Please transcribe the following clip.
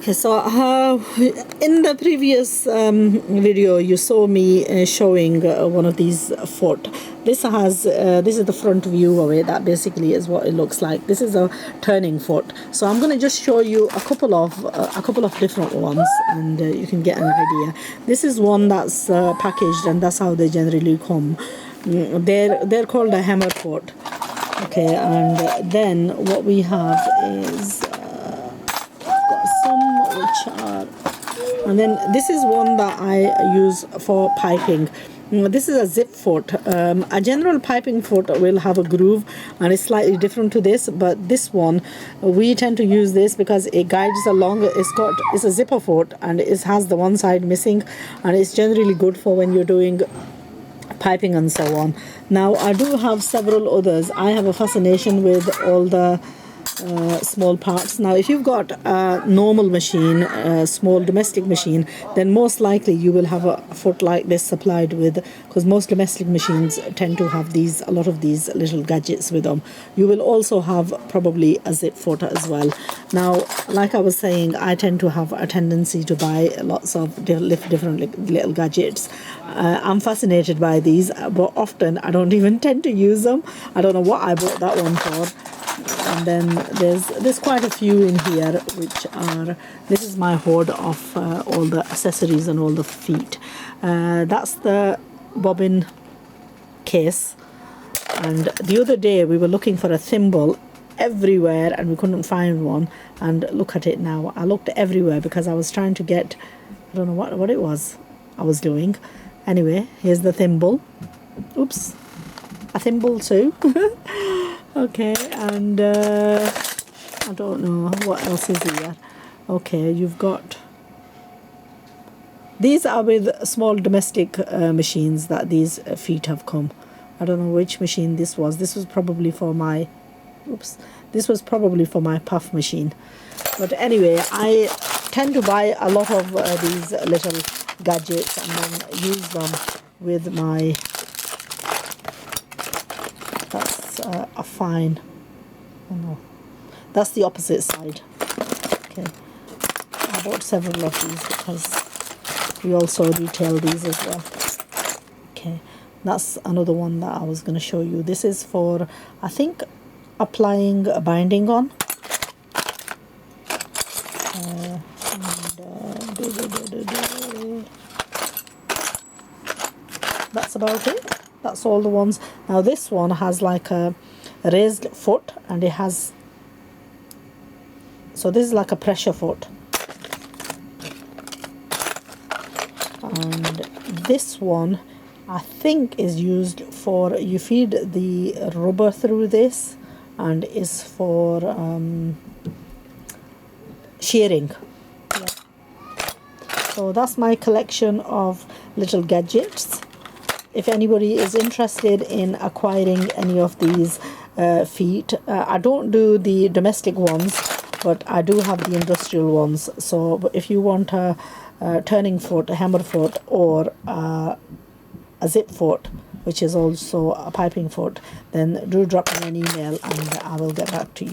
Okay, so in the previous video you saw me showing one of these foot. This is the front view of it. That basically is what it looks like. This is a turning foot. So I'm going to just show you a couple of different ones, and you can get an idea. This is one that's packaged, and that's how they generally come. They're called a hammer foot. Okay, and then what we have is some which are, and then this is one that I use for piping. This is a zip foot. A general piping foot will have a groove and it's slightly different to this, but this one we tend to use this because it guides along. It's a zipper foot, and it has the one side missing, and it's generally good for when you're doing piping and so on. Now I do have several others. I have a fascination with all the small parts. Now if you've got a normal machine, a small domestic machine, then most likely you will have a foot like this supplied with, because most domestic machines tend to have a lot of these little gadgets with them. You will also have probably a zip foot as well. Now like I was saying, I tend to have a tendency to buy lots of different little gadgets. I'm fascinated by these, but often I don't even tend to use them. I don't know what I bought that one for. And then there's quite a few in here, which are, this is my hoard of all the accessories and all the feet. That's the bobbin case. And the other day we were looking for a thimble everywhere and we couldn't find one, and look at it now. I looked everywhere because I was trying to get, I don't know what it was I was doing. Anyway, here's the thimble. Oops, a thimble too. Okay, and I don't know what else is here. Okay, you've got, these are with small domestic machines that these feet have come. I don't know which machine this was. This was probably for my, this was probably for my puff machine. But anyway, I tend to buy a lot of these little gadgets and then use them with my, that's a fine, oh no, that's the opposite side. Okay, I bought several of these because we also retail these as well. Okay, that's another one that I was going to show you. This is for, I think, applying a binding on. That's about it. That's all the ones. Now this one has like a raised foot, and it has, so this is like a pressure foot, and this one I think is used for, you feed the rubber through this, and is for shearing. Yeah. So that's my collection of little gadgets. If anybody is interested in acquiring any of these feet, I don't do the domestic ones, but I do have the industrial ones. So if you want a turning foot, a hammer foot, or a zip foot, which is also a piping foot, then do drop me an email and I will get back to you.